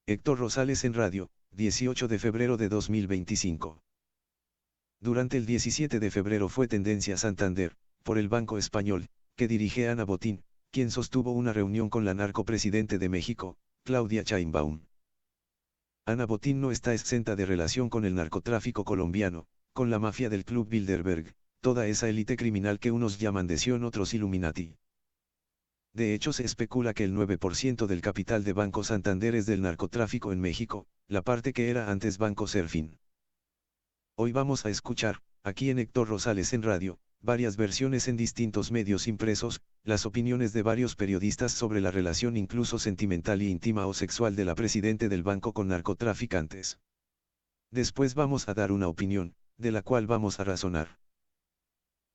Héctor Rosales en radio, 18 de febrero de 2025. Durante el 17 de febrero fue tendencia Santander, por el Banco Español, que dirige Ana Botín, quien sostuvo una reunión con la narcopresidente de México, Claudia Sheinbaum. Ana Botín no está exenta de relación con el narcotráfico colombiano, con la mafia del Club Bilderberg, toda esa élite criminal que unos llaman de Sion otros Illuminati. De hecho se especula que el 9% del capital de Banco Santander es del narcotráfico en México, la parte que era antes Banco Serfín. Hoy vamos a escuchar, aquí en Héctor Rosales en radio, varias versiones en distintos medios impresos, las opiniones de varios periodistas sobre la relación incluso sentimental y íntima o sexual de la presidente del banco con narcotraficantes. Después vamos a dar una opinión, de la cual vamos a razonar.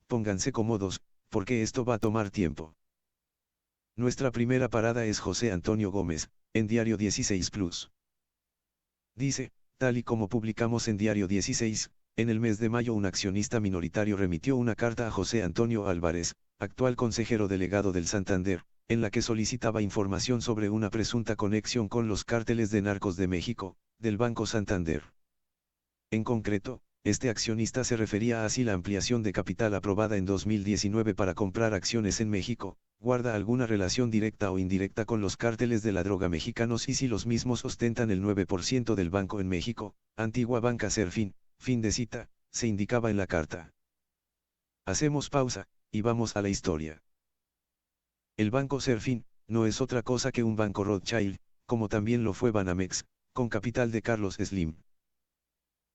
Pónganse cómodos, porque esto va a tomar tiempo. Nuestra primera parada es José Antonio Gómez, en Diario 16 Plus. Dice, tal y como publicamos en Diario 16, en el mes de mayo un accionista minoritario remitió una carta a José Antonio Álvarez, actual consejero delegado del Santander, en la que solicitaba información sobre una presunta conexión con los cárteles de narcos de México, del Banco Santander. En concreto, este accionista se refería a si la ampliación de capital aprobada en 2019 para comprar acciones en México, guarda alguna relación directa o indirecta con los cárteles de la droga mexicanos y si los mismos ostentan el 9% del banco en México, antigua Banca Serfín, fin de cita, se indicaba en la carta. Hacemos pausa, y vamos a la historia. El Banco Serfín, no es otra cosa que un banco Rothschild, como también lo fue Banamex, con capital de Carlos Slim.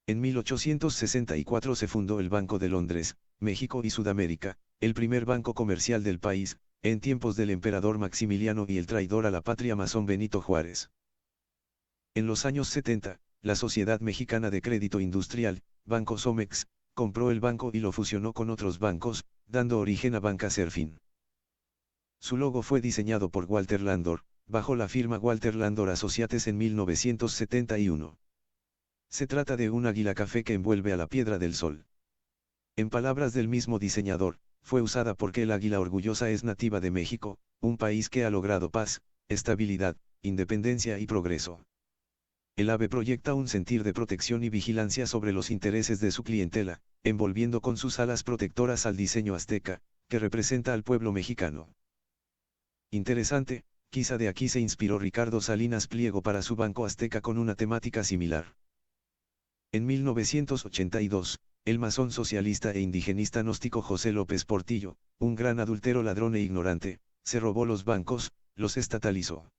En 1864 se fundó el Banco de Londres, México y Sudamérica, el primer banco comercial del país, en tiempos del emperador Maximiliano y el traidor a la patria masón Benito Juárez. En los años 70, la Sociedad Mexicana de Crédito Industrial, Banco Somex, compró el banco y lo fusionó con otros bancos, dando origen a Banca Serfín. Su logo fue diseñado por Walter Landor, bajo la firma Walter Landor Associates en 1971. Se trata de un águila café que envuelve a la Piedra del Sol. En palabras del mismo diseñador, fue usada porque el águila orgullosa es nativa de México, un país que ha logrado paz, estabilidad, independencia y progreso. El ave proyecta un sentir de protección y vigilancia sobre los intereses de su clientela, envolviendo con sus alas protectoras al diseño azteca, que representa al pueblo mexicano. Interesante, quizá de aquí se inspiró Ricardo Salinas Pliego para su Banco Azteca con una temática similar. En 1982, el masón socialista e indigenista gnóstico José López Portillo, un gran adúltero ladrón e ignorante, se robó los bancos, los estatalizó.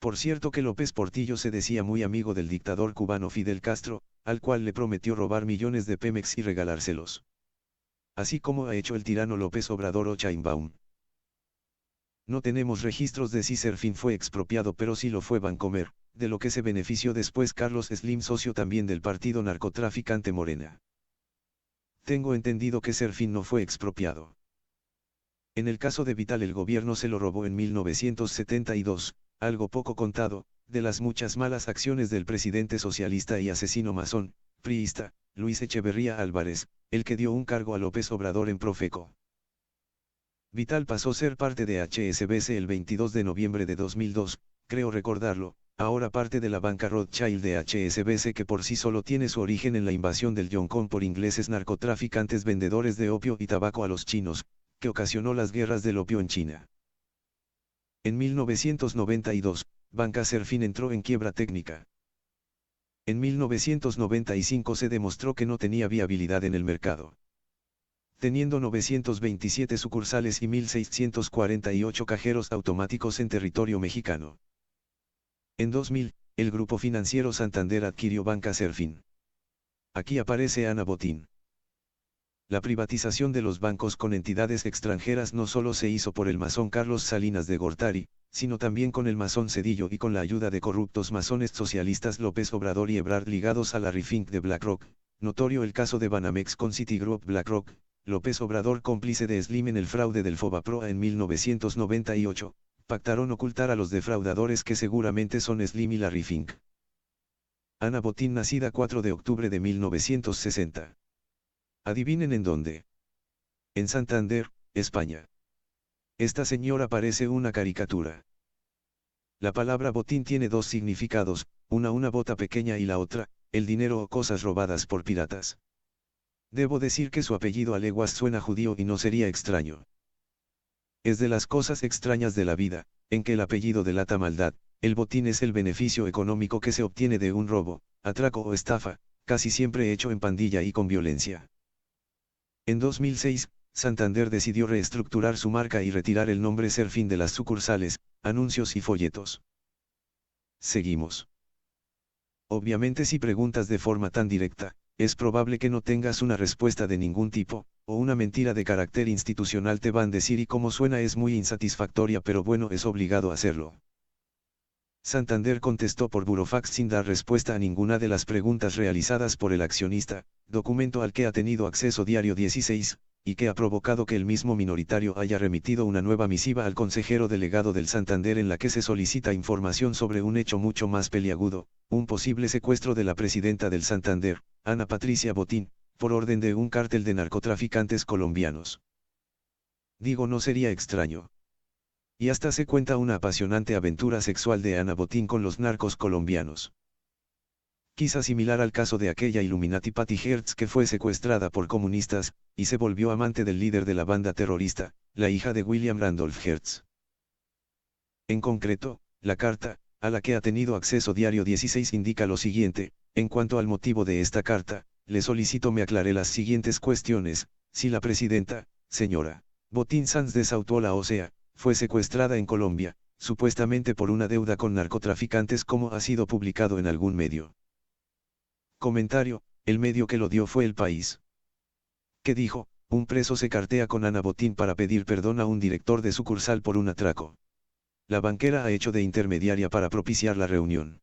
Por cierto que López Portillo se decía muy amigo del dictador cubano Fidel Castro, al cual le prometió robar millones de Pemex y regalárselos. Así como ha hecho el tirano López Obrador o Sheinbaum. No tenemos registros de si Serfín fue expropiado, pero sí lo fue Bancomer, de lo que se benefició después Carlos Slim, socio también del partido narcotraficante Morena. Tengo entendido que Serfín no fue expropiado. En el caso de Vital el gobierno se lo robó en 1972, algo poco contado, de las muchas malas acciones del presidente socialista y asesino masón, priista, Luis Echeverría Álvarez, el que dio un cargo a López Obrador en Profeco. Vital pasó a ser parte de HSBC el 22 de noviembre de 2002, creo recordarlo, ahora parte de la banca Rothschild de HSBC, que por sí solo tiene su origen en la invasión del Hong Kong por ingleses narcotraficantes vendedores de opio y tabaco a los chinos, que ocasionó las guerras del opio en China. En 1992, Banca Serfín entró en quiebra técnica. En 1995 se demostró que no tenía viabilidad en el mercado. Teniendo 927 sucursales y 1.648 cajeros automáticos en territorio mexicano. En 2000, el Grupo Financiero Santander adquirió Banca Serfín. Aquí aparece Ana Botín. La privatización de los bancos con entidades extranjeras no solo se hizo por el masón Carlos Salinas de Gortari, sino también con el masón Cedillo y con la ayuda de corruptos masones socialistas López Obrador y Ebrard ligados a la Refink de BlackRock, notorio el caso de Banamex con Citigroup BlackRock, López Obrador cómplice de Slim en el fraude del Fobaproa en 1998, pactaron ocultar a los defraudadores que seguramente son Slim y Larry Fink. Ana Botín, nacida 4 de octubre de 1960. Adivinen en dónde. En Santander, España. Esta señora parece una caricatura. La palabra botín tiene dos significados, una bota pequeña y la otra, el dinero o cosas robadas por piratas. Debo decir que su apellido a leguas suena judío y no sería extraño. Es de las cosas extrañas de la vida, en que el apellido delata maldad. El botín es el beneficio económico que se obtiene de un robo, atraco o estafa, casi siempre hecho en pandilla y con violencia. En 2006, Santander decidió reestructurar su marca y retirar el nombre Serfín de las sucursales, anuncios y folletos. Seguimos. Obviamente si preguntas de forma tan directa, es probable que no tengas una respuesta de ningún tipo, o una mentira de carácter institucional te van a decir y como suena es muy insatisfactoria pero bueno es obligado a hacerlo. Santander contestó por burofax sin dar respuesta a ninguna de las preguntas realizadas por el accionista, documento al que ha tenido acceso Diario 16, y que ha provocado que el mismo minoritario haya remitido una nueva misiva al consejero delegado del Santander en la que se solicita información sobre un hecho mucho más peliagudo, un posible secuestro de la presidenta del Santander, Ana Patricia Botín, por orden de un cártel de narcotraficantes colombianos. Digo no sería extraño. Y hasta se cuenta una apasionante aventura sexual de Ana Botín con los narcos colombianos. Quizá similar al caso de aquella Illuminati Patty Hertz que fue secuestrada por comunistas, y se volvió amante del líder de la banda terrorista, la hija de William Randolph Hertz. En concreto, la carta, a la que ha tenido acceso Diario 16 indica lo siguiente: en cuanto al motivo de esta carta, le solicito me aclare las siguientes cuestiones. Si la presidenta, señora Botín Sanz de Sautuola, o sea, fue secuestrada en Colombia, supuestamente por una deuda con narcotraficantes como ha sido publicado en algún medio. Comentario: el medio que lo dio fue El País. ¿Qué dijo? Un preso se cartea con Ana Botín para pedir perdón a un director de sucursal por un atraco. La banquera ha hecho de intermediaria para propiciar la reunión.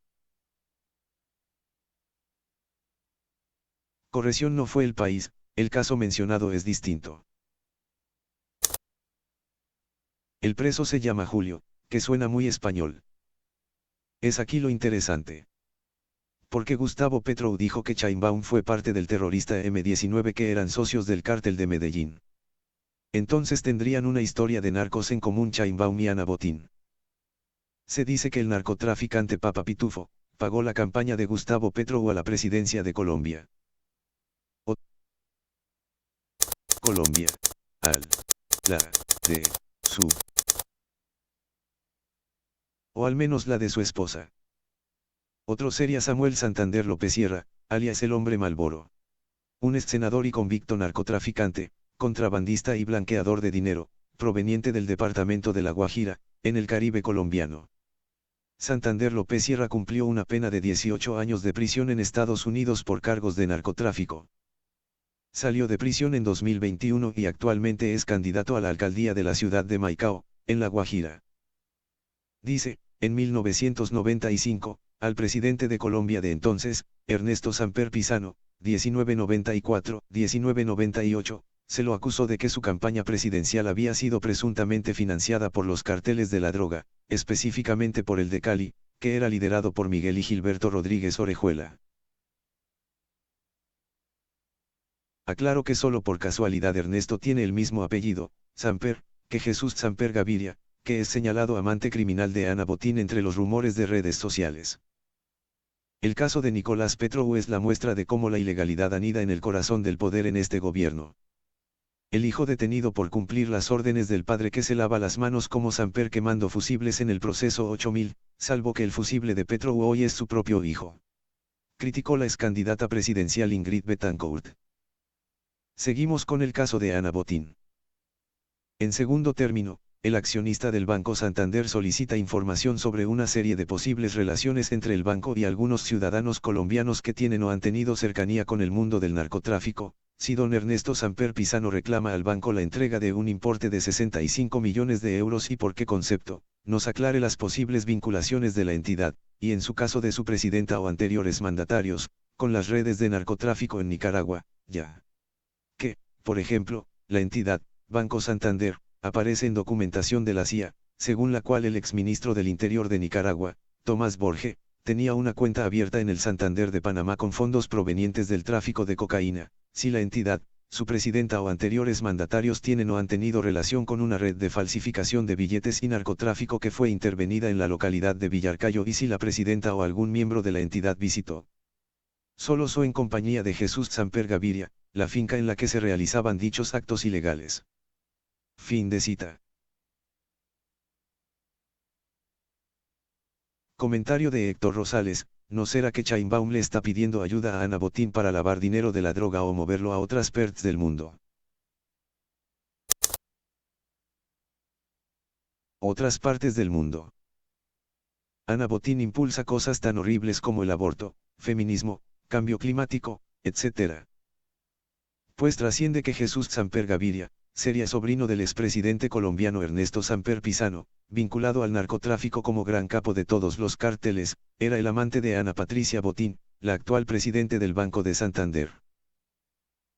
Corrección: no fue El País, el caso mencionado es distinto. El preso se llama Julio, que suena muy español. Es aquí lo interesante. Porque Gustavo Petro dijo que Sheinbaum fue parte del terrorista M-19 que eran socios del cártel de Medellín. Entonces tendrían una historia de narcos en común Sheinbaum y Ana Botín. Se dice que el narcotraficante Papa Pitufo pagó la campaña de Gustavo Petro a la presidencia de Colombia. O Colombia. Al. La. De. Su. O al menos la de su esposa. Otro sería Samuel Santander López Sierra, alias el Hombre Malboro. Un exsenador y convicto narcotraficante, contrabandista y blanqueador de dinero, proveniente del departamento de La Guajira, en el Caribe colombiano. Santander López Sierra cumplió una pena de 18 años de prisión en Estados Unidos por cargos de narcotráfico. Salió de prisión en 2021 y actualmente es candidato a la alcaldía de la ciudad de Maicao, en La Guajira. Dice, en 1995, al presidente de Colombia de entonces, Ernesto Samper Pizano, 1994-1998, se lo acusó de que su campaña presidencial había sido presuntamente financiada por los carteles de la droga, específicamente por el de Cali, que era liderado por Miguel y Gilberto Rodríguez Orejuela. Aclaro que solo por casualidad Ernesto tiene el mismo apellido, Samper, que Jesús Samper Gaviria, que es señalado amante criminal de Ana Botín entre los rumores de redes sociales. El caso de Nicolás Petro es la muestra de cómo la ilegalidad anida en el corazón del poder en este gobierno. El hijo detenido por cumplir las órdenes del padre que se lava las manos como Samper quemando fusibles en el proceso 8000, salvo que el fusible de Petro hoy es su propio hijo. Criticó la excandidata presidencial Ingrid Betancourt. Seguimos con el caso de Ana Botín. En segundo término, el accionista del Banco Santander solicita información sobre una serie de posibles relaciones entre el banco y algunos ciudadanos colombianos que tienen o han tenido cercanía con el mundo del narcotráfico. Si don Ernesto Samper Pizano reclama al banco la entrega de un importe de 65 millones de euros y por qué concepto, nos aclare las posibles vinculaciones de la entidad, y en su caso de su presidenta o anteriores mandatarios, con las redes de narcotráfico en Nicaragua, ya que, por ejemplo, la entidad, Banco Santander, aparece en documentación de la CIA, según la cual el exministro del Interior de Nicaragua, Tomás Borge, tenía una cuenta abierta en el Santander de Panamá con fondos provenientes del tráfico de cocaína. Si la entidad, su presidenta o anteriores mandatarios tienen o han tenido relación con una red de falsificación de billetes y narcotráfico que fue intervenida en la localidad de Villarcayo y si la presidenta o algún miembro de la entidad visitó solos o en compañía de Jesús Samper Gaviria, la finca en la que se realizaban dichos actos ilegales. Fin de cita. Comentario de Héctor Rosales: ¿no será que Sheinbaum le está pidiendo ayuda a Ana Botín para lavar dinero de la droga o moverlo a otras partes del mundo? Otras partes del mundo. Ana Botín impulsa cosas tan horribles como el aborto, feminismo, cambio climático, etc. Pues trasciende que Jesús Samper Gaviria, sería sobrino del expresidente colombiano Ernesto Samper Pizano, vinculado al narcotráfico como gran capo de todos los cárteles, era el amante de Ana Patricia Botín, la actual presidente del Banco de Santander.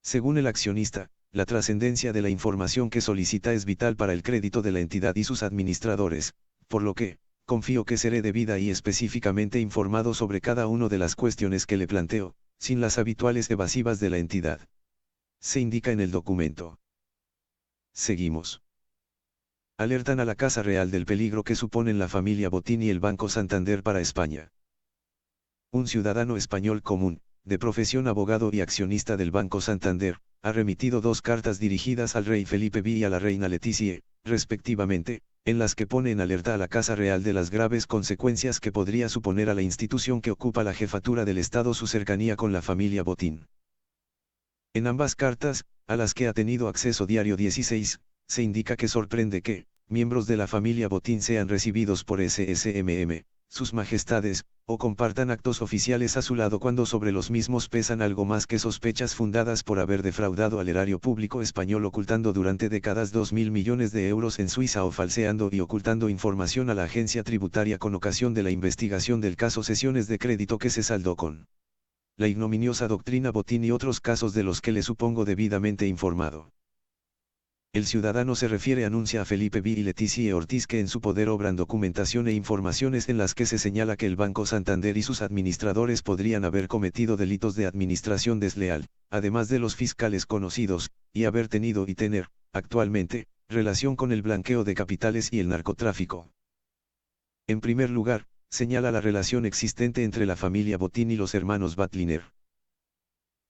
Según el accionista, la trascendencia de la información que solicita es vital para el crédito de la entidad y sus administradores, por lo que, confío que seré debida y específicamente informado sobre cada una de las cuestiones que le planteo, sin las habituales evasivas de la entidad. Se indica en el documento. Seguimos. Alertan a la Casa Real del peligro que suponen la familia Botín y el Banco Santander para España. Un ciudadano español común, de profesión abogado y accionista del Banco Santander, ha remitido 2 cartas dirigidas al rey Felipe V y a la reina Leticia, respectivamente, en las que pone en alerta a la Casa Real de las graves consecuencias que podría suponer a la institución que ocupa la jefatura del Estado su cercanía con la familia Botín. En ambas cartas, a las que ha tenido acceso Diario 16, se indica que sorprende que, miembros de la familia Botín sean recibidos por SSMM, sus majestades, o compartan actos oficiales a su lado cuando sobre los mismos pesan algo más que sospechas fundadas por haber defraudado al erario público español ocultando durante décadas 2.000 millones de euros en Suiza o falseando y ocultando información a la agencia tributaria con ocasión de la investigación del caso Cesiones de Crédito que se saldó con la ignominiosa doctrina Botín y otros casos de los que le supongo debidamente informado. El ciudadano se refiere anuncia a Felipe V y Leticia Ortiz que en su poder obran documentación e informaciones en las que se señala que el Banco Santander y sus administradores podrían haber cometido delitos de administración desleal, además de los fiscales conocidos, y haber tenido y tener, actualmente, relación con el blanqueo de capitales y el narcotráfico. En primer lugar, señala la relación existente entre la familia Botín y los hermanos Batliner.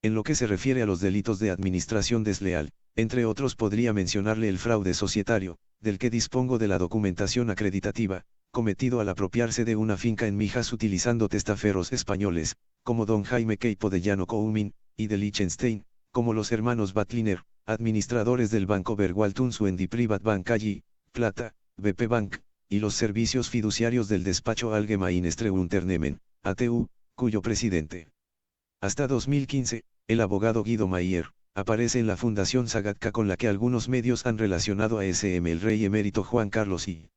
En lo que se refiere a los delitos de administración desleal, entre otros podría mencionarle el fraude societario, del que dispongo de la documentación acreditativa, cometido al apropiarse de una finca en Mijas utilizando testaferros españoles, como don Jaime Queipo de Llano Coumin, y de Liechtenstein, como los hermanos Batliner, administradores del Banco Berwaltunsuendi Privat Bank allí, Plata, BP Bank, y los servicios fiduciarios del despacho Allgemeine Unternehmen, ATU, cuyo presidente. Hasta 2015, el abogado Guido Mayer, aparece en la Fundación Sagatka con la que algunos medios han relacionado a SM el rey emérito Juan Carlos y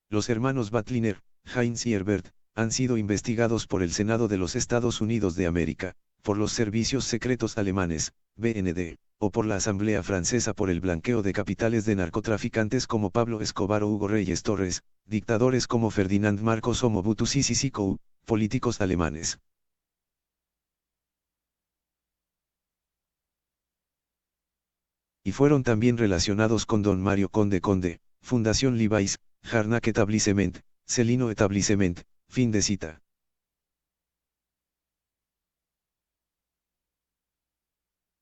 los hermanos Batliner, Heinz y Herbert, han sido investigados por el Senado de los Estados Unidos de América, por los servicios secretos alemanes, BND, o por la Asamblea Francesa por el blanqueo de capitales de narcotraficantes como Pablo Escobar o Hugo Reyes Torres, dictadores como Ferdinand Marcos o Mobutu Sese Seko, políticos alemanes. Y fueron también relacionados con don Mario Conde Conde, Fundación Levi's, Harnack Etablissement, Celino Etablissement, fin de cita.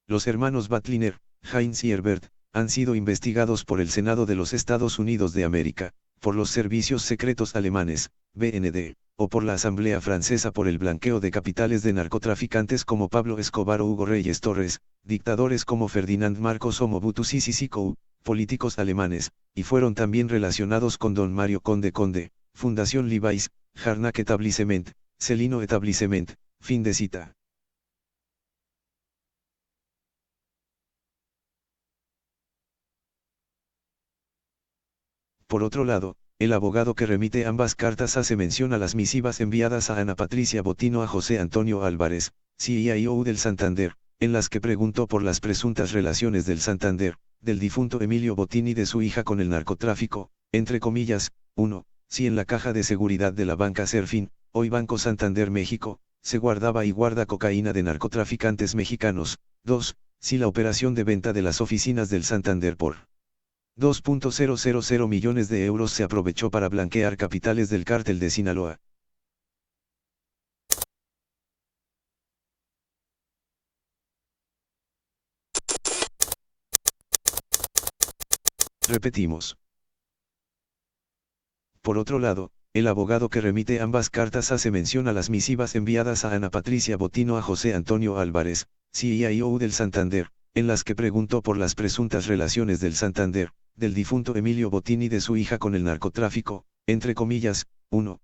Los hermanos Batliner, Heinz y Herbert, han sido investigados por el Senado de los Estados Unidos de América, por los servicios secretos alemanes, BND, o por la Asamblea Francesa por el blanqueo de capitales de narcotraficantes como Pablo Escobar o Hugo Reyes Torres, dictadores como Ferdinand Marcos o Mobutu Sese Seko, políticos alemanes, y fueron también relacionados con don Mario Conde Conde, Fundación Levi's, Harnack Etablissement, Celino Etablissement, fin de cita. Por otro lado, el abogado que remite ambas cartas hace mención a las misivas enviadas a Ana Patricia Botino a José Antonio Álvarez, CIO del Santander, en las que preguntó por las presuntas relaciones del Santander, del difunto Emilio Botín y de su hija con el narcotráfico, entre comillas, 1, si en la caja de seguridad de la banca Serfín, hoy Banco Santander México, se guardaba y guarda cocaína de narcotraficantes mexicanos, 2, si la operación de venta de las oficinas del Santander por 2.000 millones de euros se aprovechó para blanquear capitales del cártel de Sinaloa. Repetimos. Por otro lado, el abogado que remite ambas cartas hace mención a las misivas enviadas a Ana Patricia Botino a José Antonio Álvarez, CIO del Santander, en las que preguntó por las presuntas relaciones del Santander, del difunto Emilio Botín y de su hija con el narcotráfico, entre comillas, 1.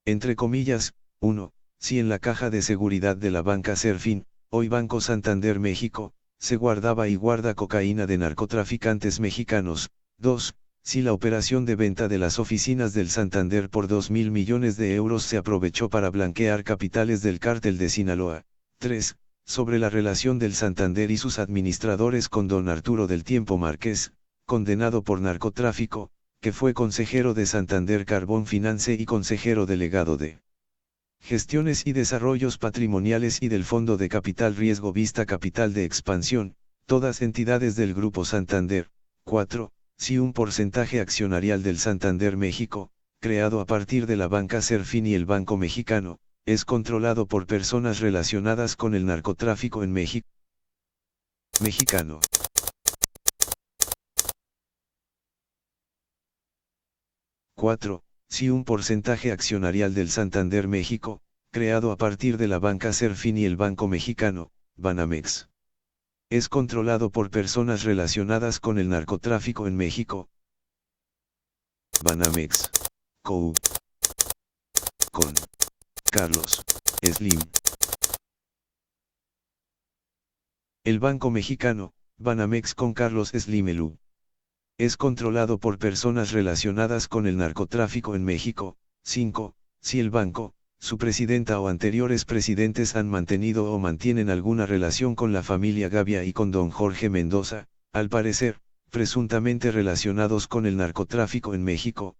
Entre comillas, 1. Si en la caja de seguridad de la banca Serfín, hoy Banco Santander México, se guardaba y guarda cocaína de narcotraficantes mexicanos. 2. Si la operación de venta de las oficinas del Santander por 2.000 millones de euros se aprovechó para blanquear capitales del cártel de Sinaloa. 3. Sobre la relación del Santander y sus administradores con don Arturo del Tiempo Márquez, condenado por narcotráfico, que fue consejero de Santander Carbón Finance y consejero delegado de Gestiones y Desarrollos Patrimoniales y del Fondo de Capital Riesgo Vista Capital de Expansión, todas entidades del Grupo Santander. 4. Si un porcentaje accionarial del Santander México, creado a partir de la banca Serfín y el Banco Mexicano, es controlado por personas relacionadas con el narcotráfico en México. Mexicano. 4. Si un porcentaje accionarial del Santander México, creado a partir de la banca Serfín y el Banco Mexicano, Banamex, es controlado por personas relacionadas con el narcotráfico en México. Banamex. Co. Con Carlos Slim. El Banco Mexicano, Banamex con Carlos Slim Elú, es controlado por personas relacionadas con el narcotráfico en México. 5. Si el banco, su presidenta o anteriores presidentes han mantenido o mantienen alguna relación con la familia Gavia y con don Jorge Mendoza, al parecer, presuntamente relacionados con el narcotráfico en México.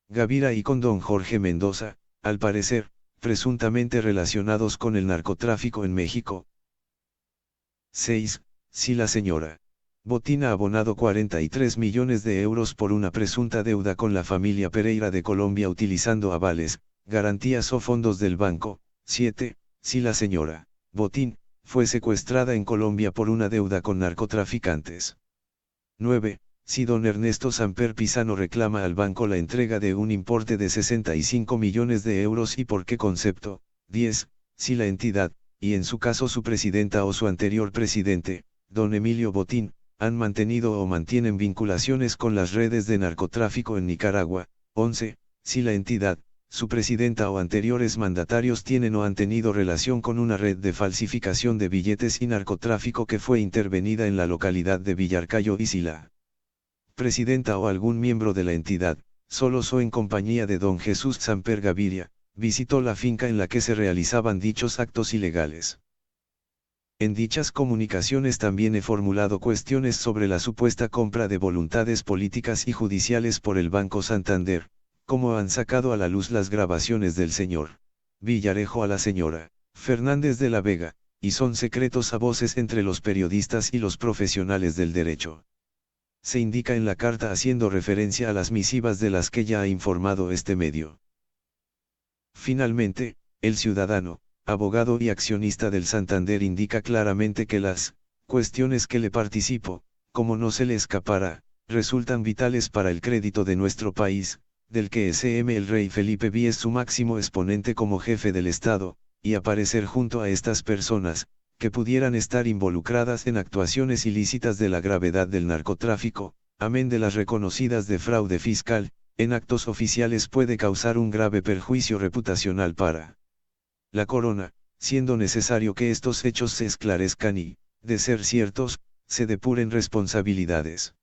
Gavira y con don Jorge Mendoza, al parecer, presuntamente relacionados con el narcotráfico en México. 6. Si la señora Botín ha abonado 43 millones de euros por una presunta deuda con la familia Pereira de Colombia utilizando avales, garantías o fondos del banco. 7. Si la señora Botín fue secuestrada en Colombia por una deuda con narcotraficantes. 9. Si don Ernesto Samper Pizano reclama al banco la entrega de un importe de 65 millones de euros y por qué concepto. 10. Si la entidad, y en su caso su presidenta o su anterior presidente, don Emilio Botín, han mantenido o mantienen vinculaciones con las redes de narcotráfico en Nicaragua. 11. Si la entidad, su presidenta o anteriores mandatarios tienen o han tenido relación con una red de falsificación de billetes y narcotráfico que fue intervenida en la localidad de Villarcayo y si la presidenta o algún miembro de la entidad, solos o en compañía de don Jesús Samper Gaviria, visitó la finca en la que se realizaban dichos actos ilegales. En dichas comunicaciones también he formulado cuestiones sobre la supuesta compra de voluntades políticas y judiciales por el Banco Santander, como han sacado a la luz las grabaciones del señor Villarejo a la señora Fernández de la Vega, y son secretos a voces entre los periodistas y los profesionales del derecho. Se indica en la carta haciendo referencia a las misivas de las que ya ha informado este medio. Finalmente, el ciudadano, abogado y accionista del Santander indica claramente que las cuestiones que le participo, como no se le escapará, resultan vitales para el crédito de nuestro país, del que el rey Felipe V es su máximo exponente como jefe del Estado, y aparecer junto a estas personas, que pudieran estar involucradas en actuaciones ilícitas de la gravedad del narcotráfico, amén de las reconocidas de fraude fiscal, en actos oficiales puede causar un grave perjuicio reputacional para la corona, siendo necesario que estos hechos se esclarezcan y, de ser ciertos, se depuren responsabilidades.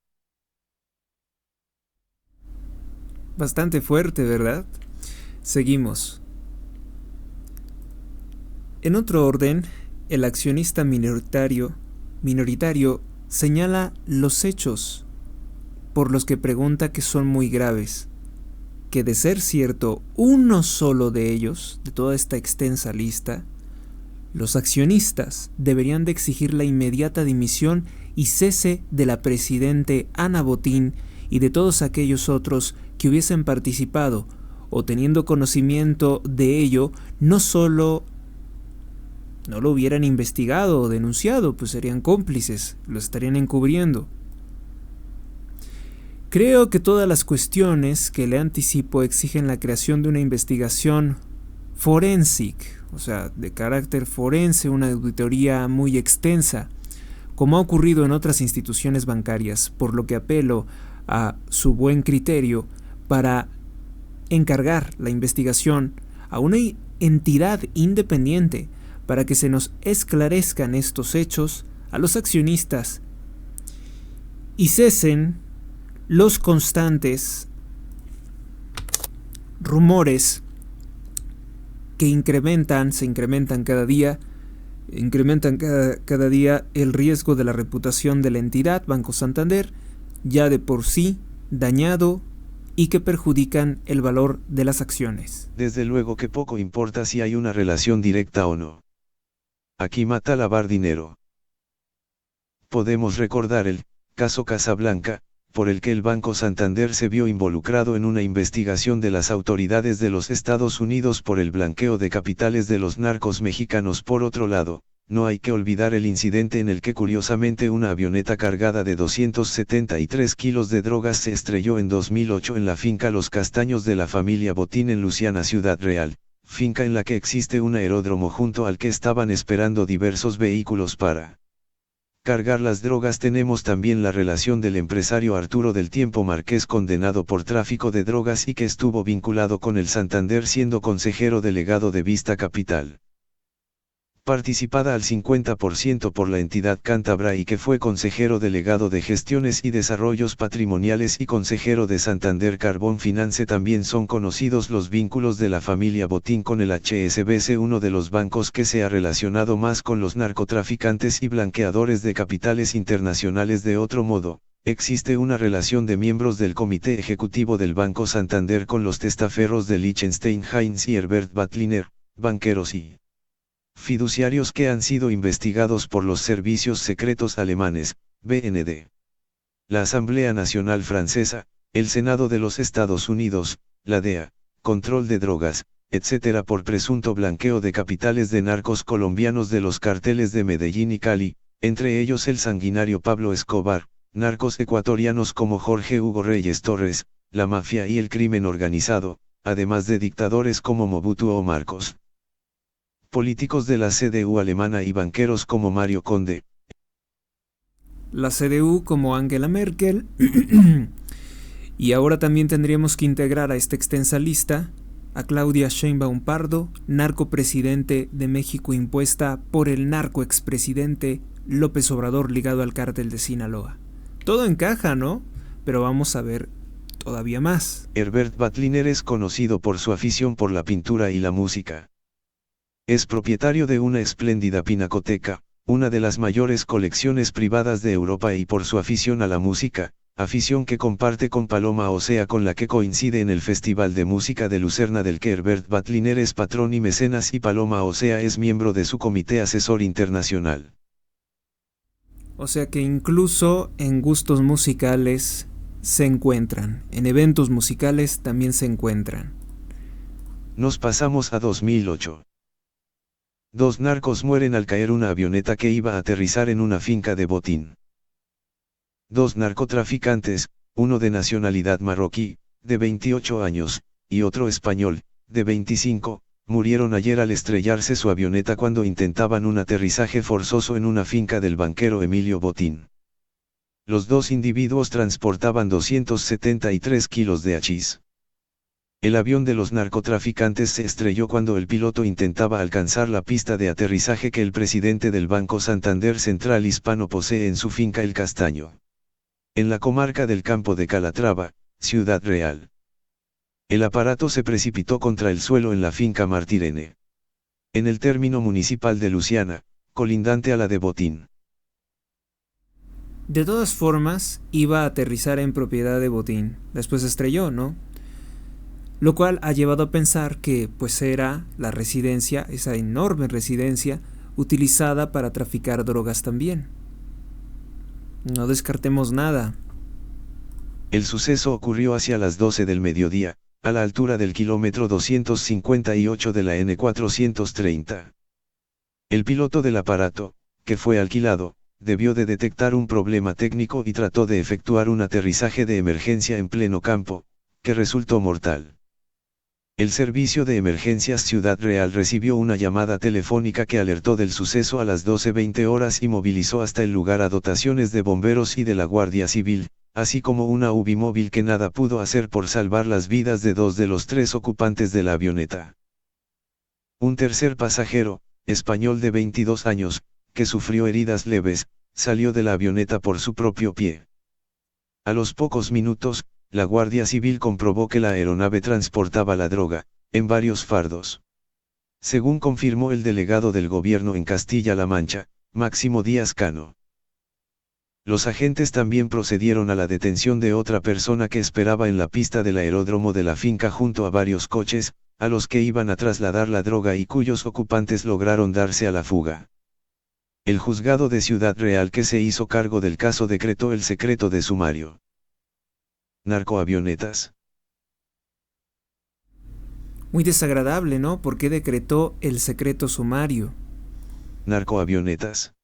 Bastante fuerte, ¿verdad? Seguimos. En otro orden, el accionista minoritario señala los hechos por los que pregunta que son muy graves, que, de ser cierto uno solo de ellos, de toda esta extensa lista, los accionistas deberían de exigir la inmediata dimisión y cese de la presidente Ana Botín y de todos aquellos otros que hubiesen participado o, teniendo conocimiento de ello, no solo no lo hubieran investigado o denunciado, pues serían cómplices, lo estarían encubriendo. Creo que todas las cuestiones que le anticipo exigen la creación de una investigación forensic, o sea, de carácter forense, una auditoría muy extensa, como ha ocurrido en otras instituciones bancarias, por lo que apelo a su buen criterio para encargar la investigación a una entidad independiente para que se nos esclarezcan estos hechos a los accionistas y cesen los constantes rumores que se incrementan cada día el riesgo de la reputación de la entidad Banco Santander, ya de por sí dañado, y que perjudican el valor de las acciones. Desde luego que poco importa si hay una relación directa o no. Aquí mata lavar dinero. Podemos recordar el caso Casablanca, por el que el Banco Santander se vio involucrado en una investigación de las autoridades de los Estados Unidos por el blanqueo de capitales de los narcos mexicanos. Por otro lado, no hay que olvidar el incidente en el que curiosamente una avioneta cargada de 273 kilos de drogas se estrelló en 2008 en la finca Los Castaños de la familia Botín en Luciana, Ciudad Real, finca en la que existe un aeródromo junto al que estaban esperando diversos vehículos para cargar las drogas. Tenemos también la relación del empresario Arturo del Tiempo Márquez, condenado por tráfico de drogas y que estuvo vinculado con el Santander siendo consejero delegado de Vista Capital, participada al 50% por la entidad cántabra, y que fue consejero delegado de Gestiones y Desarrollos Patrimoniales y consejero de Santander Carbón Finance. También son conocidos los vínculos de la familia Botín con el HSBC, uno de los bancos que se ha relacionado más con los narcotraficantes y blanqueadores de capitales internacionales. De otro modo, existe una relación de miembros del comité ejecutivo del Banco Santander con los testaferros de Liechtenstein Heinz y Herbert Batliner, banqueros y fiduciarios que han sido investigados por los servicios secretos alemanes, BND, la Asamblea Nacional Francesa, el Senado de los Estados Unidos, la DEA, control de drogas, etc., por presunto blanqueo de capitales de narcos colombianos de los carteles de Medellín y Cali, entre ellos el sanguinario Pablo Escobar, narcos ecuatorianos como Jorge Hugo Reyes Torres, la mafia y el crimen organizado, además de dictadores como Mobutu o Marcos, políticos de la CDU alemana y banqueros como Mario Conde, la CDU como Angela Merkel, y ahora también tendríamos que integrar a esta extensa lista a Claudia Sheinbaum Pardo, narcopresidente de México impuesta por el narco expresidente López Obrador ligado al cártel de Sinaloa. Todo encaja, ¿no? Pero vamos a ver todavía más. Herbert Batliner es conocido por su afición por la pintura y la música. Es propietario de una espléndida pinacoteca, una de las mayores colecciones privadas de Europa, y por su afición a la música, afición que comparte con Paloma Ocea, con la que coincide en el Festival de Música de Lucerna del que Herbert Batliner es patrón y mecenas, y Paloma Ocea es miembro de su comité asesor internacional. O sea que incluso en gustos musicales se encuentran, en eventos musicales también se encuentran. Nos pasamos a 2008. 2 narcos mueren al caer una avioneta que iba a aterrizar en una finca de Botín. 2 narcotraficantes, uno de nacionalidad marroquí, de 28 años, y otro español, de 25, murieron ayer al estrellarse su avioneta cuando intentaban un aterrizaje forzoso en una finca del banquero Emilio Botín. Los 2 individuos transportaban 273 kilos de hachís. El avión de los narcotraficantes se estrelló cuando el piloto intentaba alcanzar la pista de aterrizaje que el presidente del Banco Santander Central Hispano posee en su finca El Castaño, en la comarca del Campo de Calatrava, Ciudad Real. El aparato se precipitó contra el suelo en la finca Martirene, en el término municipal de Luciana, colindante a la de Botín. De todas formas, iba a aterrizar en propiedad de Botín. Después se estrelló, ¿no? lo cual ha llevado a pensar que pues era la residencia, esa enorme residencia, utilizada para traficar drogas también. No descartemos nada. El suceso ocurrió hacia las 12 del mediodía, a la altura del kilómetro 258 de la N430. El piloto del aparato, que fue alquilado, debió de detectar un problema técnico y trató de efectuar un aterrizaje de emergencia en pleno campo, que resultó mortal. El Servicio de Emergencias Ciudad Real recibió una llamada telefónica que alertó del suceso a las 12:20 horas y movilizó hasta el lugar a dotaciones de bomberos y de la Guardia Civil, así como una UBI móvil que nada pudo hacer por salvar las vidas de 2 de los 3 ocupantes de la avioneta. Un tercer pasajero, español de 22 años, que sufrió heridas leves, salió de la avioneta por su propio pie. A los pocos minutos, la Guardia Civil comprobó que la aeronave transportaba la droga, en varios fardos. Según confirmó el delegado del gobierno en Castilla-La Mancha, Máximo Díaz Cano. Los agentes también procedieron a la detención de otra persona que esperaba en la pista del aeródromo de la finca junto a varios coches, a los que iban a trasladar la droga y cuyos ocupantes lograron darse a la fuga. El juzgado de Ciudad Real que se hizo cargo del caso decretó el secreto de sumario. Narcoavionetas. Muy desagradable, ¿no? ¿Por qué decretó el secreto sumario? Narcoavionetas.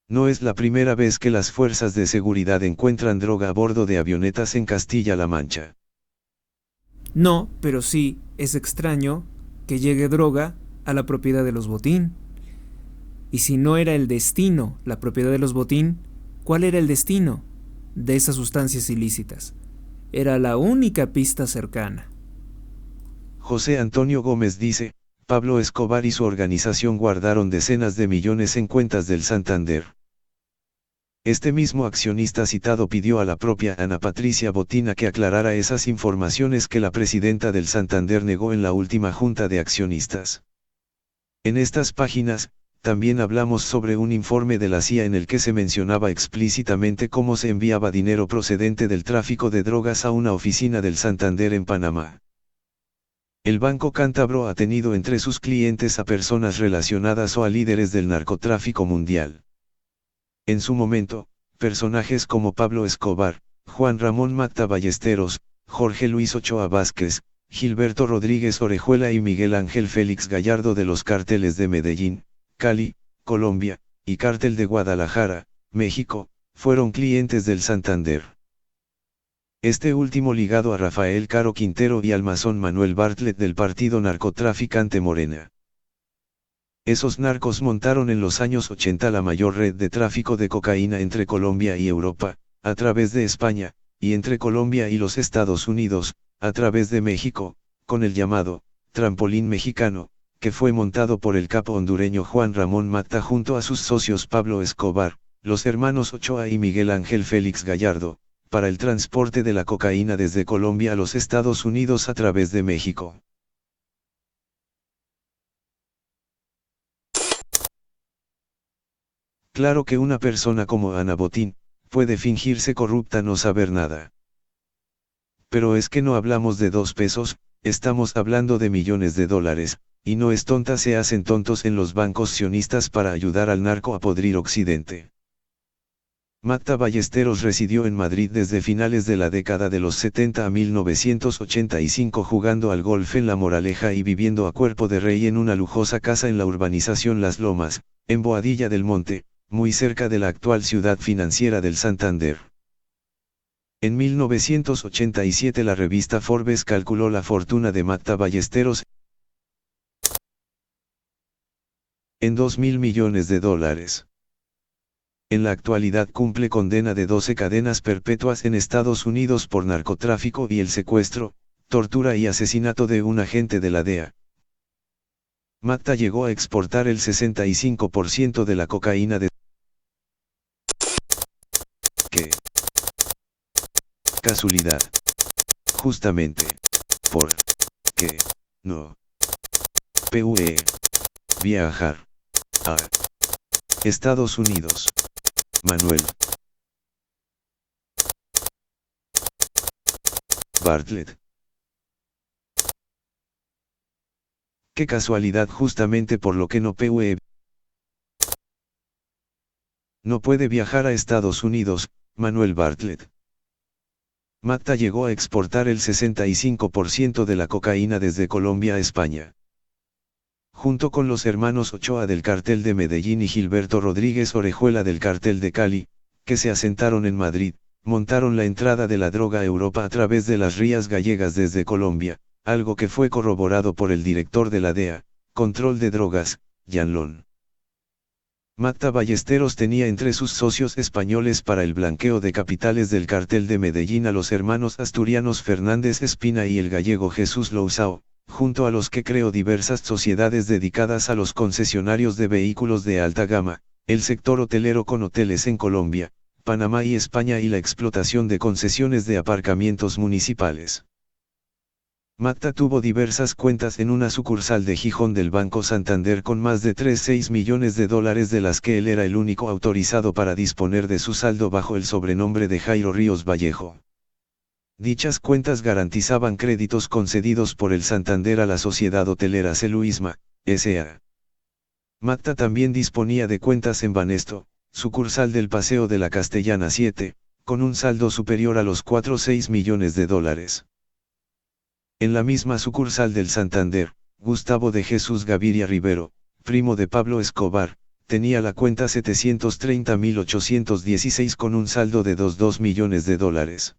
No es la primera vez que las fuerzas de seguridad encuentran droga a bordo de avionetas en Castilla-La Mancha. No, pero sí es extraño que llegue droga a la propiedad de los Botín. Y si no era el destino la propiedad de los Botín, ¿cuál era el destino de esas sustancias ilícitas? Era la única pista cercana. José Antonio Gómez dice, Pablo Escobar y su organización guardaron decenas de millones en cuentas del Santander. Este mismo accionista citado pidió a la propia Ana Patricia Botín a que aclarara esas informaciones que la presidenta del Santander negó en la última junta de accionistas. En estas páginas, también hablamos sobre un informe de la CIA en el que se mencionaba explícitamente cómo se enviaba dinero procedente del tráfico de drogas a una oficina del Santander en Panamá. El Banco Cántabro ha tenido entre sus clientes a personas relacionadas o a líderes del narcotráfico mundial. En su momento, personajes como Pablo Escobar, Juan Ramón Mata Ballesteros, Jorge Luis Ochoa Vázquez, Gilberto Rodríguez Orejuela y Miguel Ángel Félix Gallardo de los cárteles de Medellín, Cali, Colombia, y Cártel de Guadalajara, México, fueron clientes del Santander. Este último ligado a Rafael Caro Quintero y al masón Manuel Bartlett del partido narcotraficante Morena. Esos narcos montaron en los años 80 la mayor red de tráfico de cocaína entre Colombia y Europa, a través de España, y entre Colombia y los Estados Unidos, a través de México, con el llamado trampolín mexicano, que fue montado por el capo hondureño Juan Ramón Mata junto a sus socios Pablo Escobar, los hermanos Ochoa y Miguel Ángel Félix Gallardo, para el transporte de la cocaína desde Colombia a los Estados Unidos a través de México. Claro que una persona como Ana Botín, puede fingirse corrupta no saber nada. Pero es que no hablamos de 2 pesos, estamos hablando de millones de dólares, y no es tonta se hacen tontos en los bancos sionistas para ayudar al narco a podrir Occidente. Mata Ballesteros residió en Madrid desde finales de la década de los 70 a 1985 jugando al golf en La Moraleja y viviendo a cuerpo de rey en una lujosa casa en la urbanización Las Lomas, en Boadilla del Monte, muy cerca de la actual ciudad financiera del Santander. En 1987 la revista Forbes calculó la fortuna de Mata Ballesteros en 2.000 millones de dólares. En la actualidad cumple condena de 12 cadenas perpetuas en Estados Unidos por narcotráfico y el secuestro, tortura y asesinato de un agente de la DEA. Mata llegó a exportar el 65% de la cocaína de ¿Qué? Casualidad. Justamente. ¿Por qué no? Viajar a Estados Unidos. Manuel Bartlett. Qué casualidad, justamente por lo que no puede viajar a Estados Unidos, Manuel Bartlett. Matta llegó a exportar el 65% de la cocaína desde Colombia a España. Junto con los hermanos Ochoa del cartel de Medellín y Gilberto Rodríguez Orejuela del cartel de Cali, que se asentaron en Madrid, montaron la entrada de la droga a Europa a través de las rías gallegas desde Colombia, algo que fue corroborado por el director de la DEA, Control de Drogas, Yanlón. Matta Ballesteros tenía entre sus socios españoles para el blanqueo de capitales del cartel de Medellín a los hermanos asturianos Fernández Espina y el gallego Jesús Lousao, junto a los que creó diversas sociedades dedicadas a los concesionarios de vehículos de alta gama, el sector hotelero con hoteles en Colombia, Panamá y España y la explotación de concesiones de aparcamientos municipales. Matta tuvo diversas cuentas en una sucursal de Gijón del Banco Santander con más de 3,6 millones de dólares, de las que él era el único autorizado para disponer de su saldo bajo el sobrenombre de Jairo Ríos Vallejo. Dichas cuentas garantizaban créditos concedidos por el Santander a la sociedad hotelera Celuisma, S.A. Matta también disponía de cuentas en Banesto, sucursal del Paseo de la Castellana 7, con un saldo superior a los 4,6 millones de dólares. En la misma sucursal del Santander, Gustavo de Jesús Gaviria Rivero, primo de Pablo Escobar, tenía la cuenta 730.816 con un saldo de 2,2 millones de dólares.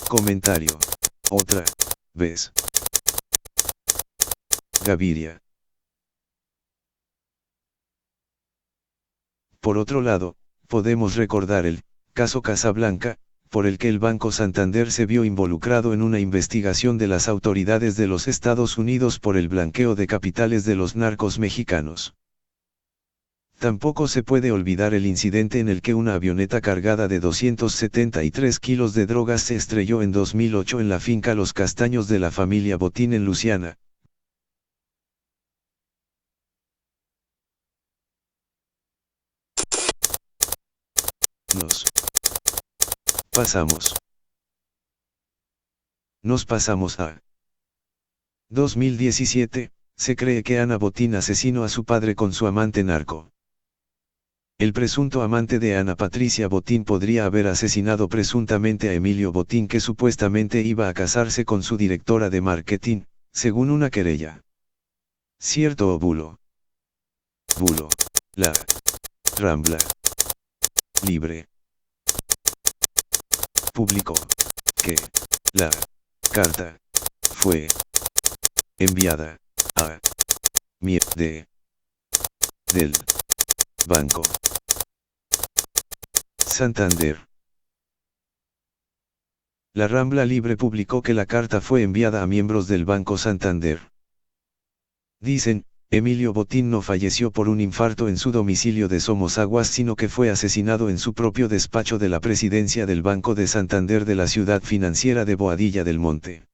Comentario. Otra vez. Gaviria. Por otro lado, podemos recordar el caso Casablanca, por el que el Banco Santander se vio involucrado en una investigación de las autoridades de los Estados Unidos por el blanqueo de capitales de los narcos mexicanos. Tampoco se puede olvidar el incidente en el que una avioneta cargada de 273 kilos de drogas se estrelló en 2008 en la finca Los Castaños de la familia Botín en Luisiana. Nos pasamos a 2017, se cree que Ana Botín asesinó a su padre con su amante narco. El presunto amante de Ana Patricia Botín podría haber asesinado presuntamente a Emilio Botín, que supuestamente iba a casarse con su directora de marketing, según una querella. ¿Cierto o bulo? Bulo. La Rambla Libre publicó que la carta fue enviada a del Banco Santander. La Rambla Libre publicó que la carta fue enviada a miembros del Banco Santander. Dicen, Emilio Botín no falleció por un infarto en su domicilio de Somosaguas, sino que fue asesinado en su propio despacho de la presidencia del Banco de Santander de la ciudad financiera de Boadilla del Monte.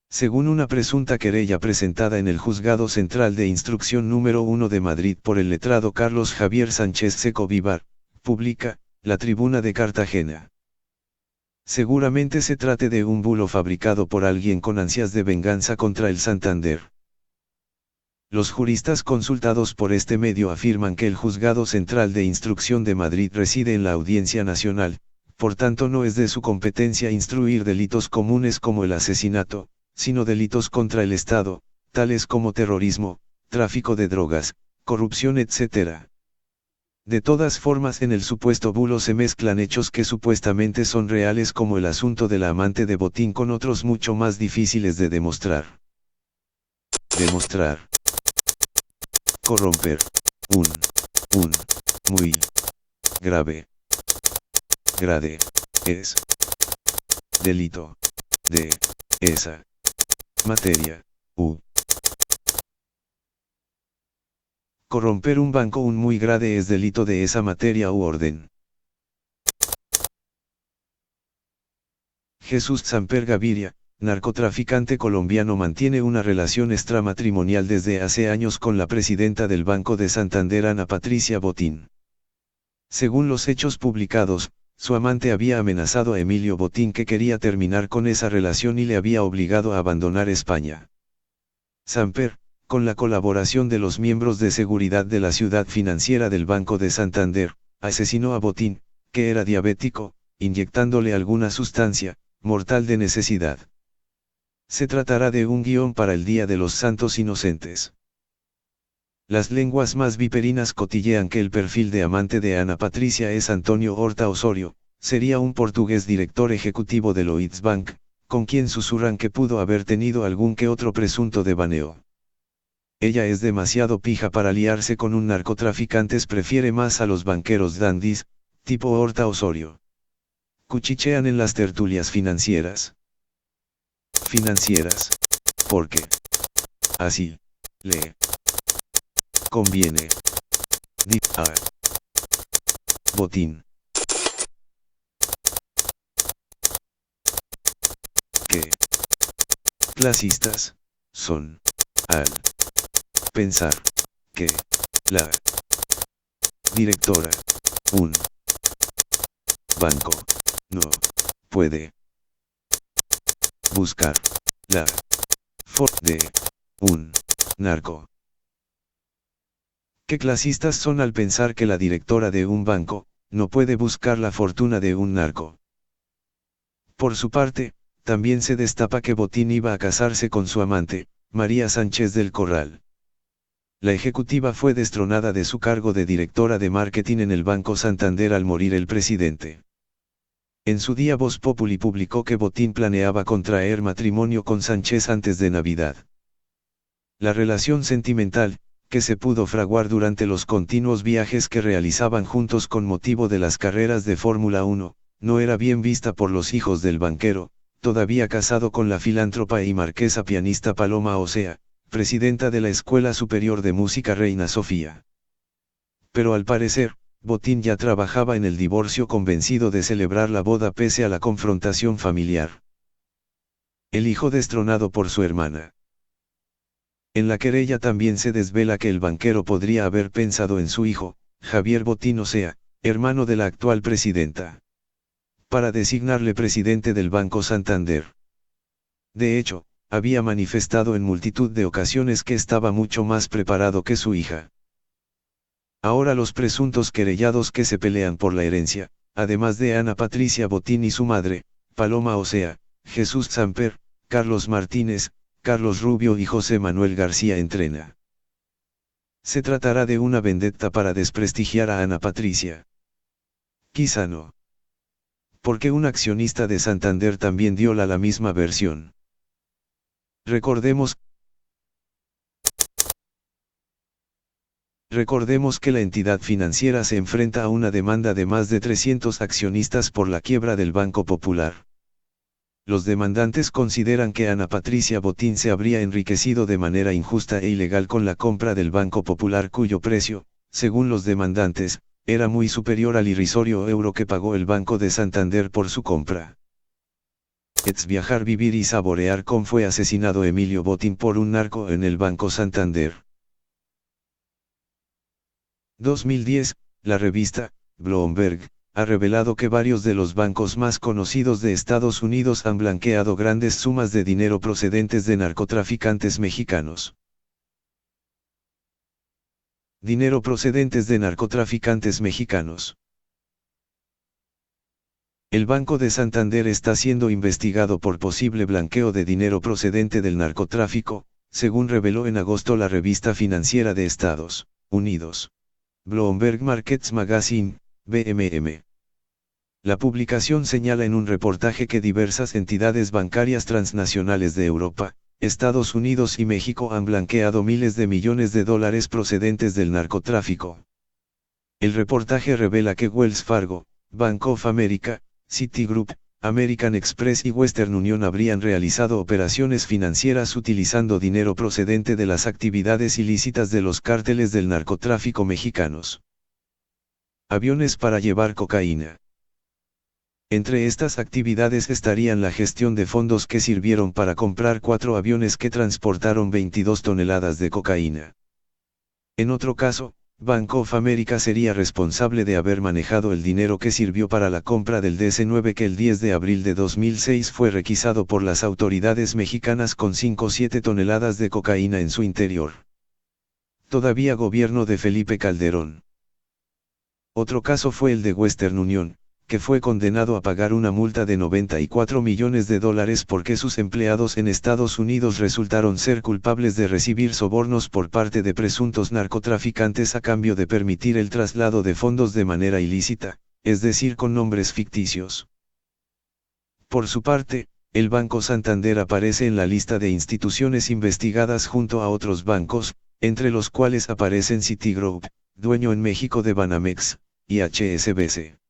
Según una presunta querella presentada en el Juzgado Central de Instrucción número 1 de Madrid por el letrado Carlos Javier Sánchez Seco Vivar, publica, La Tribuna de Cartagena. Seguramente se trate de un bulo fabricado por alguien con ansias de venganza contra el Santander. Los juristas consultados por este medio afirman que el Juzgado Central de Instrucción de Madrid reside en la Audiencia Nacional, por tanto no es de su competencia instruir delitos comunes como el asesinato, sino delitos contra el Estado, tales como terrorismo, tráfico de drogas, corrupción, etc. De todas formas, en el supuesto bulo se mezclan hechos que supuestamente son reales, como el asunto de la amante de Botín, con otros mucho más difíciles de demostrar. Corromper. Un muy grave grade es delito de esa materia. Corromper un banco un muy grave es delito de esa materia u orden. Jesús Samper Gaviria, narcotraficante colombiano, mantiene una relación extramatrimonial desde hace años con la presidenta del Banco de Santander, Ana Patricia Botín. Según los hechos publicados, Su amante había amenazado a Emilio Botín que quería terminar con esa relación y le había obligado a abandonar España. Samper, con la colaboración de los miembros de seguridad de la ciudad financiera del Banco de Santander, asesinó a Botín, que era diabético, inyectándole alguna sustancia, mortal de necesidad. Se tratará de un guión para el Día de los Santos Inocentes. Las lenguas más viperinas cotillean que el perfil de amante de Ana Patricia es Antonio Horta Osorio, sería un portugués director ejecutivo de Lloyds Bank, con quien susurran que pudo haber tenido algún que otro presunto devaneo. Ella es demasiado pija para liarse con un narcotraficante, prefiere más a los banqueros dandis, tipo Horta Osorio. Cuchichean en las tertulias financieras. Porque así le conviene. A Botín. ¿Qué clasistas son al pensar que la directora un banco no puede buscar la de un narco? ¿Qué clasistas son al pensar que la directora de un banco no puede buscar la fortuna de un narco? Por su parte, también se destapa que Botín iba a casarse con su amante, María Sánchez del Corral. La ejecutiva fue destronada de su cargo de directora de marketing en el Banco Santander al morir el presidente. En su día Voz Populi publicó que Botín planeaba contraer matrimonio con Sánchez antes de Navidad. La relación sentimental, que se pudo fraguar durante los continuos viajes que realizaban juntos con motivo de las carreras de Fórmula 1, no era bien vista por los hijos del banquero, todavía casado con la filántropa y marquesa pianista Paloma Osea, presidenta de la Escuela Superior de Música Reina Sofía. Pero al parecer, Botín ya trabajaba en el divorcio, convencido de celebrar la boda pese a la confrontación familiar. El hijo destronado por su hermana. En la querella también se desvela que el banquero podría haber pensado en su hijo, Javier Botín Osea, hermano de la actual presidenta, para designarle presidente del Banco Santander. De hecho, había manifestado en multitud de ocasiones que estaba mucho más preparado que su hija. Ahora los presuntos querellados que se pelean por la herencia, además de Ana Patricia Botín y su madre, Paloma Osea, Jesús Samper, Carlos Martínez, Carlos Rubio y José Manuel García Entrena. ¿Se tratará de una vendetta para desprestigiar a Ana Patricia? Quizá no. Porque un accionista de Santander también dio la misma versión. Recordemos que la entidad financiera se enfrenta a una demanda de más de 300 accionistas por la quiebra del Banco Popular. Los demandantes consideran que Ana Patricia Botín se habría enriquecido de manera injusta e ilegal con la compra del Banco Popular, cuyo precio, según los demandantes, era muy superior al irrisorio euro que pagó el Banco de Santander por su compra. Viajar, vivir y saborear cómo fue asesinado Emilio Botín por un narco en el Banco Santander. 2010, la revista, Bloomberg, ha revelado que varios de los bancos más conocidos de Estados Unidos han blanqueado grandes sumas de dinero procedentes de narcotraficantes mexicanos. Dinero procedentes de narcotraficantes mexicanos. El Banco de Santander está siendo investigado por posible blanqueo de dinero procedente del narcotráfico, según reveló en agosto la revista financiera de Estados Unidos. Bloomberg Markets Magazine, BMM. La publicación señala en un reportaje que diversas entidades bancarias transnacionales de Europa, Estados Unidos y México han blanqueado miles de millones de dólares procedentes del narcotráfico. El reportaje revela que Wells Fargo, Bank of America, Citigroup, American Express y Western Union habrían realizado operaciones financieras utilizando dinero procedente de las actividades ilícitas de los cárteles del narcotráfico mexicanos. Aviones para llevar cocaína. Entre estas actividades estarían la gestión de fondos que sirvieron para comprar 4 aviones que transportaron 22 toneladas de cocaína. En otro caso, Bank of America sería responsable de haber manejado el dinero que sirvió para la compra del DC-9 que el 10 de abril de 2006 fue requisado por las autoridades mexicanas con 5,7 toneladas de cocaína en su interior. Todavía gobierno de Felipe Calderón. Otro caso fue el de Western Union, que fue condenado a pagar una multa de $94 millones porque sus empleados en Estados Unidos resultaron ser culpables de recibir sobornos por parte de presuntos narcotraficantes a cambio de permitir el traslado de fondos de manera ilícita, es decir, con nombres ficticios. Por su parte, el Banco Santander aparece en la lista de instituciones investigadas junto a otros bancos, entre los cuales aparecen Citigroup, dueño en México de Banamex, y HSBC.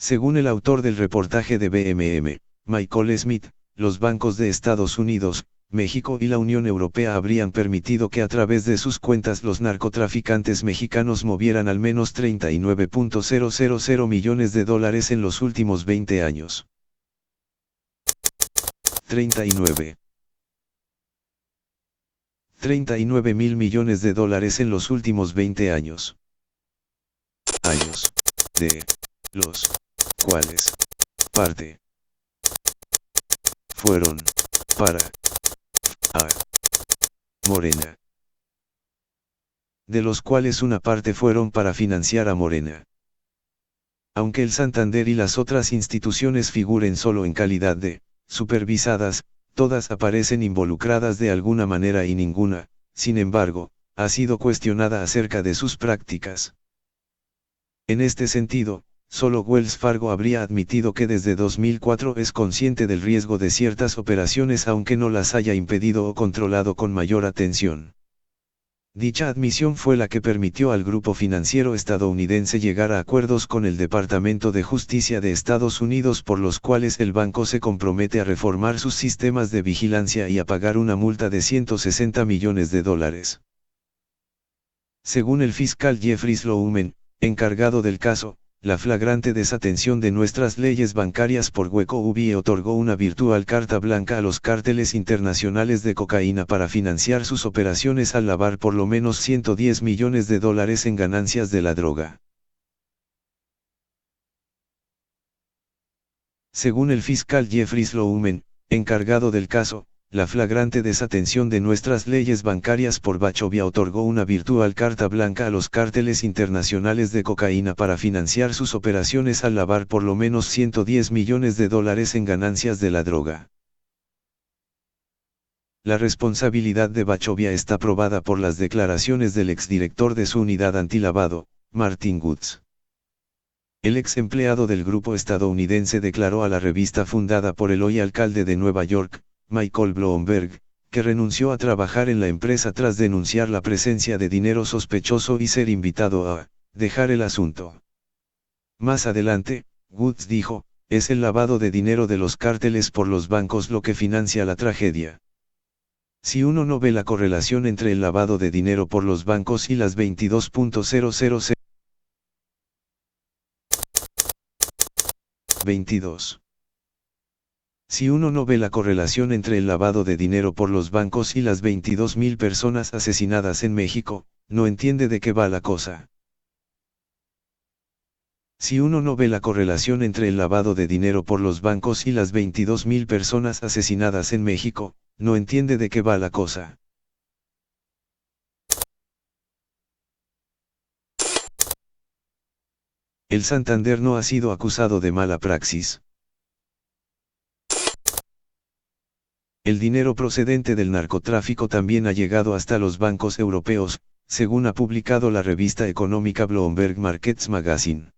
Según el autor del reportaje de BMM, Michael Smith, los bancos de Estados Unidos, México y la Unión Europea habrían permitido que a través de sus cuentas los narcotraficantes mexicanos movieran al menos $39.000 millones en los últimos 20 años. 39.000 millones de dólares en los últimos 20 años. De los cuales parte fueron para a Morena, de los cuales una parte fueron para financiar a Morena. Aunque el Santander y las otras instituciones figuren solo en calidad de supervisadas, todas aparecen involucradas de alguna manera y ninguna, sin embargo, ha sido cuestionada acerca de sus prácticas. En este sentido, solo Wells Fargo habría admitido que desde 2004 es consciente del riesgo de ciertas operaciones aunque no las haya impedido o controlado con mayor atención. Dicha admisión fue la que permitió al grupo financiero estadounidense llegar a acuerdos con el Departamento de Justicia de Estados Unidos por los cuales el banco se compromete a reformar sus sistemas de vigilancia y a pagar una multa de $160 millones. Según el fiscal Jeffrey Slouman, encargado del caso, la flagrante desatención de nuestras leyes bancarias por hueco UBIE otorgó una virtual carta blanca a los cárteles internacionales de cocaína para financiar sus operaciones al lavar por lo menos $110 millones en ganancias de la droga. Según el fiscal Jeffrey Slouman, encargado del caso, la flagrante desatención de nuestras leyes bancarias por Wachovia otorgó una virtual carta blanca a los cárteles internacionales de cocaína para financiar sus operaciones al lavar por lo menos $110 millones en ganancias de la droga. La responsabilidad de Wachovia está probada por las declaraciones del exdirector de su unidad antilavado, Martin Woods. El ex empleado del grupo estadounidense declaró a la revista fundada por el hoy alcalde de Nueva York, Michael Bloomberg, que renunció a trabajar en la empresa tras denunciar la presencia de dinero sospechoso y ser invitado a dejar el asunto. Más adelante, Woods dijo, es el lavado de dinero de los cárteles por los bancos lo que financia la tragedia. Si uno no ve la correlación entre el lavado de dinero por los bancos y las 22.000. Si uno no ve la correlación entre el lavado de dinero por los bancos y las 22.000 personas asesinadas en México, no entiende de qué va la cosa. Si uno no ve la correlación entre el lavado de dinero por los bancos y las 22.000 personas asesinadas en México, no entiende de qué va la cosa. El Santander no ha sido acusado de mala praxis. El dinero procedente del narcotráfico también ha llegado hasta los bancos europeos, según ha publicado la revista económica Bloomberg Markets Magazine.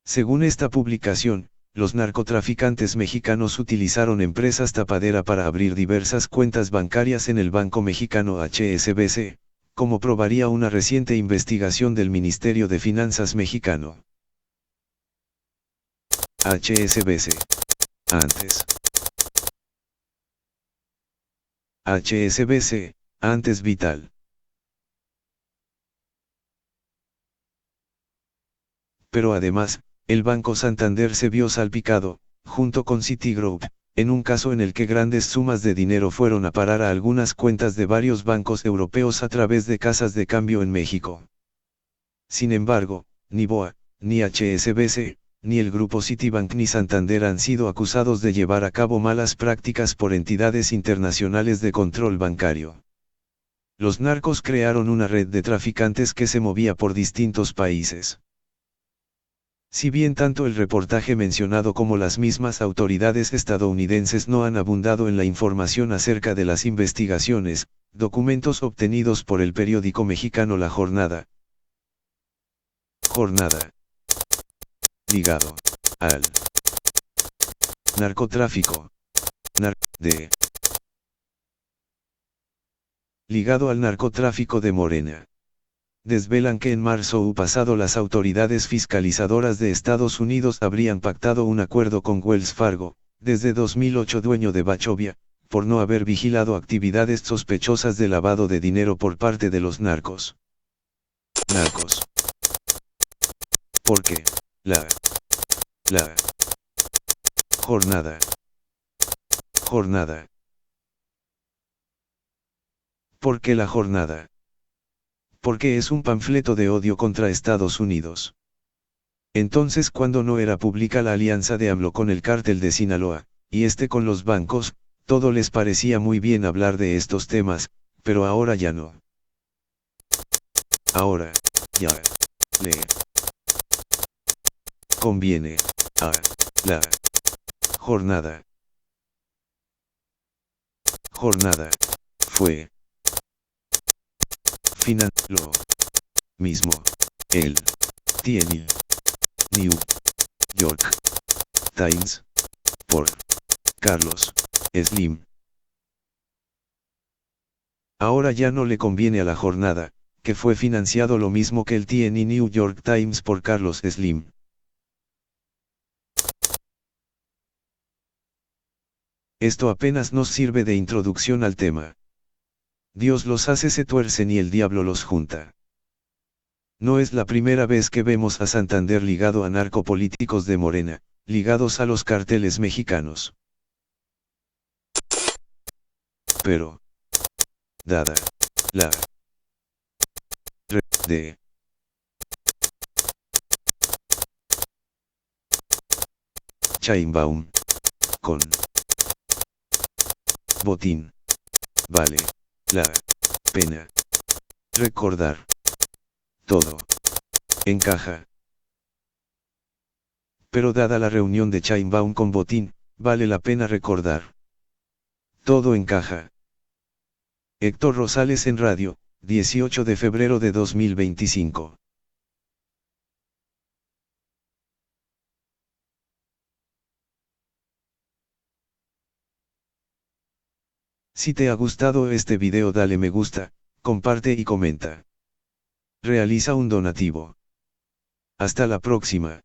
Según esta publicación, los narcotraficantes mexicanos utilizaron empresas tapadera para abrir diversas cuentas bancarias en el banco mexicano HSBC, como probaría una reciente investigación del Ministerio de Finanzas mexicano. HSBC. HSBC, antes Vital. Pero además, el Banco Santander se vio salpicado, junto con Citigroup, en un caso en el que grandes sumas de dinero fueron a parar a algunas cuentas de varios bancos europeos a través de casas de cambio en México. Sin embargo, ni BOA, ni HSBC, ni el grupo Citibank ni Santander han sido acusados de llevar a cabo malas prácticas por entidades internacionales de control bancario. Los narcos crearon una red de traficantes que se movía por distintos países. Si bien tanto el reportaje mencionado como las mismas autoridades estadounidenses no han abundado en la información acerca de las investigaciones, documentos obtenidos por el periódico mexicano La Jornada. Ligado al narcotráfico. Ligado al narcotráfico de Morena. Desvelan que en marzo pasado las autoridades fiscalizadoras de Estados Unidos habrían pactado un acuerdo con Wells Fargo, desde 2008 dueño de Bachovia, por no haber vigilado actividades sospechosas de lavado de dinero por parte de los narcos. Porque la jornada. ¿Por qué la jornada? Porque es un panfleto de odio contra Estados Unidos. Entonces, cuando no era pública la alianza de AMLO con el cártel de Sinaloa, y con los bancos, todo les parecía muy bien hablar de estos temas, pero ahora ya no. Ahora, ya, le conviene a la jornada. Fue lo mismo. El TN New York Times por Carlos Slim. Ahora ya no le conviene a la jornada, que fue financiado lo mismo que el TN New York Times por Carlos Slim. Esto apenas nos sirve de introducción al tema. Dios los hace se tuercen y el diablo los junta. No es la primera vez que vemos a Santander ligado a narcopolíticos de Morena, ligados a los carteles mexicanos. Pero, dada la de Sheinbaum con Botín, vale la pena recordar. Todo encaja. Pero dada la reunión de Sheinbaum con Botín, vale la pena recordar. Todo encaja. Héctor Rosales en radio, 18 de febrero de 2025. Si te ha gustado este video dale me gusta, comparte y comenta. Realiza un donativo. Hasta la próxima.